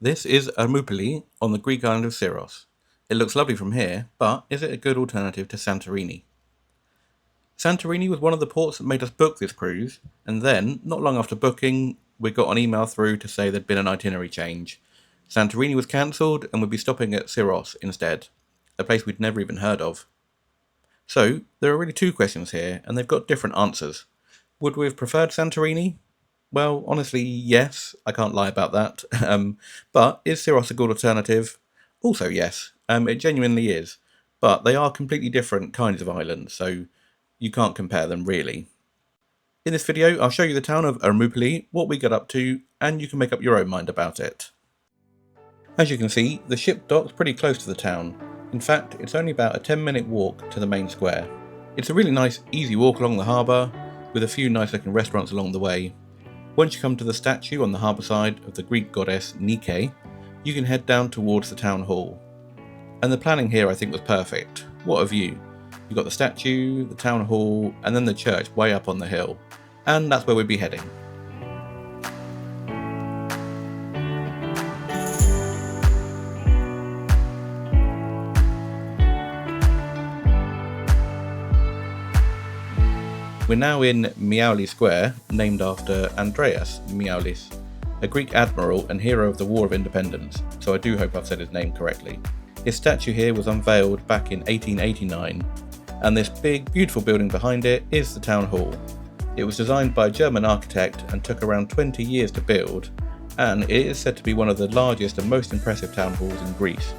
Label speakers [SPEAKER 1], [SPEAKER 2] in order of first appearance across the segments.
[SPEAKER 1] This is Ermoupoli on the Greek island of Syros. It looks lovely from here, but is it a good alternative to Santorini? Santorini was one of the ports that made us book this cruise, and then, not long after booking, we got an email through to say there'd been an itinerary change. Santorini was cancelled and we'd be stopping at Syros instead, a place we'd never even heard of. So, there are really two questions here, and they've got different answers. Would we have preferred Santorini? Well, honestly, yes. I can't lie about that. But is Syros a good alternative? Also, yes. It genuinely is. But they are completely different kinds of islands, so you can't compare them really. In this video, I'll show you the town of Ermoupoli, what we got up to, and you can make up your own mind about it. As you can see, the ship docks pretty close to the town. In fact, it's only about a 10-minute walk to the main square. It's a really nice, easy walk along the harbour, with a few nice looking restaurants along the way. Once you come to the statue on the harbour side of the Greek goddess Nike, you can head down towards the town hall. And the planning here I think was perfect. What a view. You've got the statue, the town hall, and then the church way up on the hill. And that's where we'd be heading. We're now in Myali Square, named after Andreas Myaulis, a Greek admiral and hero of the War of Independence, so I do hope I've said his name correctly. His statue here was unveiled back in 1889, and this big, beautiful building behind it is the town hall. It was designed by a German architect and took around 20 years to build, and it is said to be one of the largest and most impressive town halls in Greece.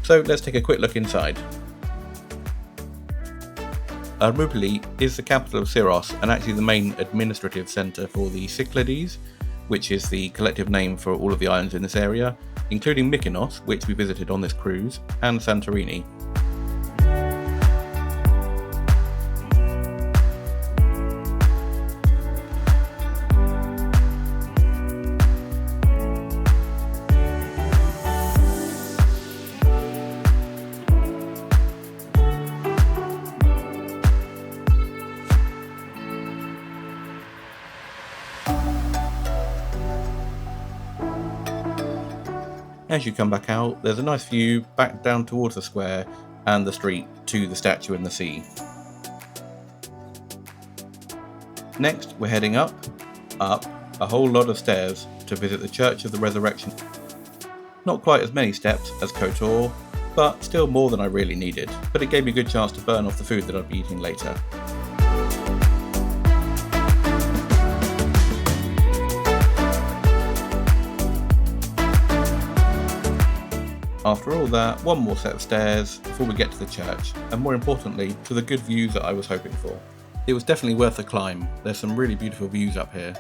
[SPEAKER 1] So let's take a quick look inside. Ermoupoli is the capital of Syros and actually the main administrative centre for the Cyclades, which is the collective name for all of the islands in this area, including Mykonos, which we visited on this cruise, and Santorini. As you come back out, there's a nice view back down towards the square and the street to the statue in the sea. Next, we're heading up a whole lot of stairs to visit the Church of the Resurrection. Not quite as many steps as Kotor, but still more than I really needed, but it gave me a good chance to burn off the food that I'd be eating later. After all that, one more set of stairs before we get to the church, and more importantly, to the good views that I was hoping for. It was definitely worth the climb. There's some really beautiful views up here.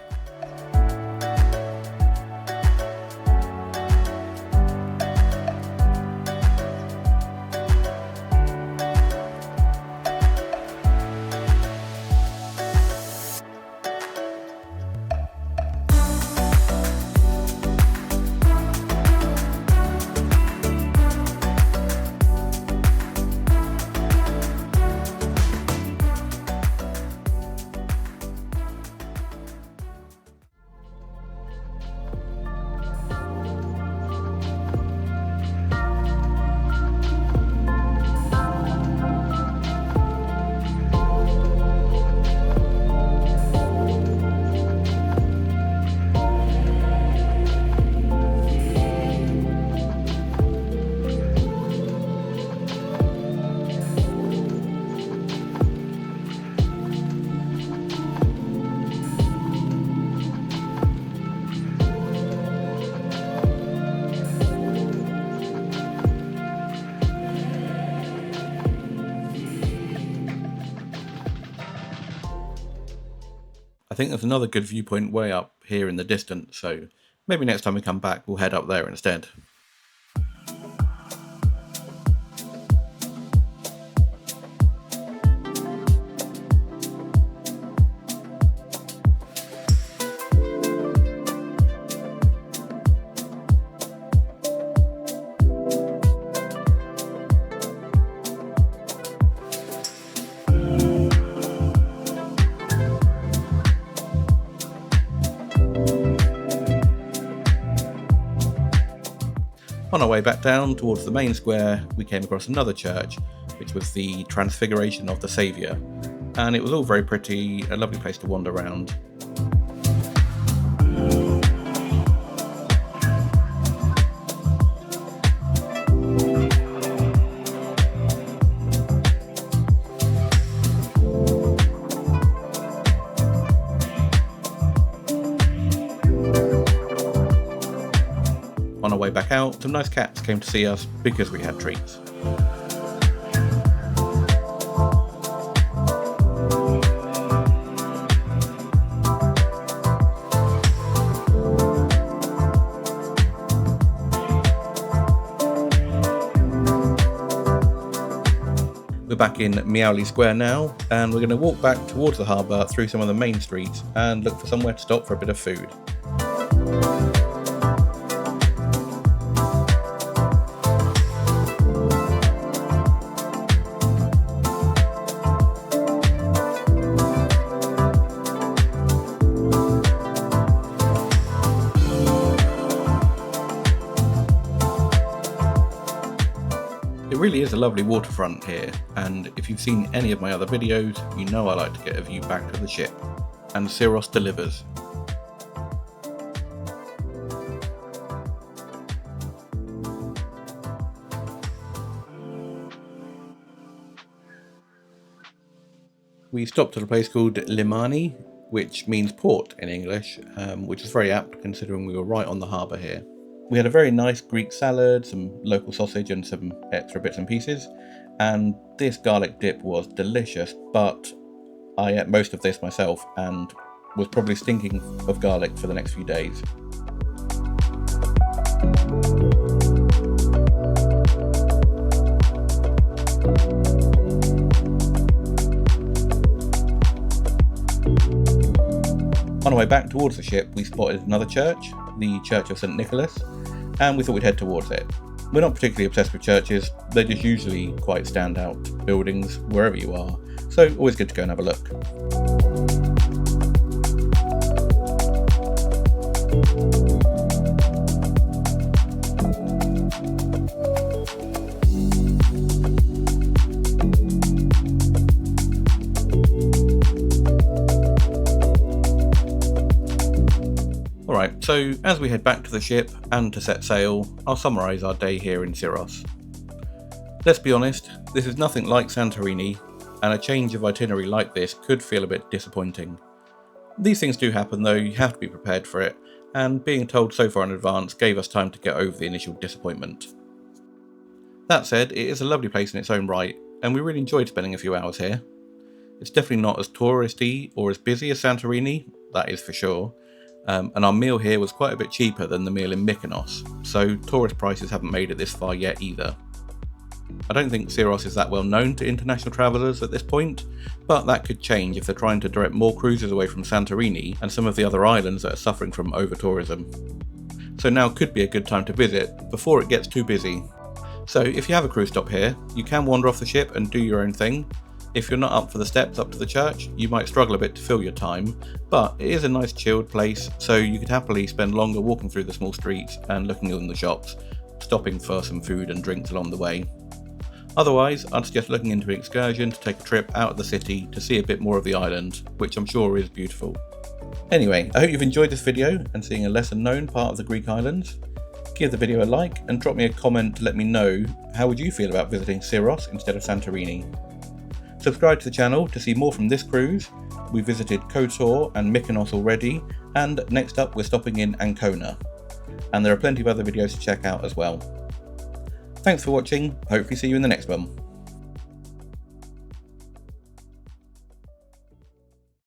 [SPEAKER 1] I think there's another good viewpoint way up here in the distance, so maybe next time we come back we'll head up there instead. On our way back down towards the main square, we came across another church, which was the Transfiguration of the Saviour, and it was all very pretty, a lovely place to wander around. On our way back out, some nice cats came to see us because we had treats. We're back in McNally Square now, and we're going to walk back towards the harbour through some of the main streets and look for somewhere to stop for a bit of food. It really is a lovely waterfront here, and if you've seen any of my other videos, you know I like to get a view back to the ship, and Syros delivers. We stopped at a place called Limani, which means port in English, which is very apt considering we were right on the harbour here. We had a very nice Greek salad, some local sausage and some extra bits and pieces, and this garlic dip was delicious, but I ate most of this myself and was probably stinking of garlic for the next few days. On our way back towards the ship, we spotted another church, the Church of St. Nicholas, and we thought we'd head towards it. We're not particularly obsessed with churches, they're just usually quite standout buildings wherever you are, so always good to go and have a look. Alright, so as we head back to the ship and to set sail, I'll summarise our day here in Syros. Let's be honest, this is nothing like Santorini, and a change of itinerary like this could feel a bit disappointing. These things do happen though, you have to be prepared for it, and being told so far in advance gave us time to get over the initial disappointment. That said, it is a lovely place in its own right, and we really enjoyed spending a few hours here. It's definitely not as touristy or as busy as Santorini, that is for sure. And our meal here was quite a bit cheaper than the meal in Mykonos, so tourist prices haven't made it this far yet either. I don't think Syros is that well known to international travellers at this point, but that could change if they're trying to direct more cruises away from Santorini and some of the other islands that are suffering from over-tourism. So now could be a good time to visit before it gets too busy. So if you have a cruise stop here, you can wander off the ship and do your own thing. If you're not up for the steps up to the church, you might struggle a bit to fill your time, but it is a nice chilled place, so you could happily spend longer walking through the small streets and looking in the shops, stopping for some food and drinks along the way. Otherwise, I'd suggest looking into an excursion to take a trip out of the city to see a bit more of the island, which I'm sure is beautiful. Anyway, I hope you've enjoyed this video and seeing a lesser known part of the Greek islands. Give the video a like and drop me a comment to let me know how would you feel about visiting Syros instead of Santorini. Subscribe to the channel to see more from this cruise. We visited Kotor and Mykonos already, and next up we're stopping in Ancona. And there are plenty of other videos to check out as well. Thanks for watching, hopefully see you in the next one.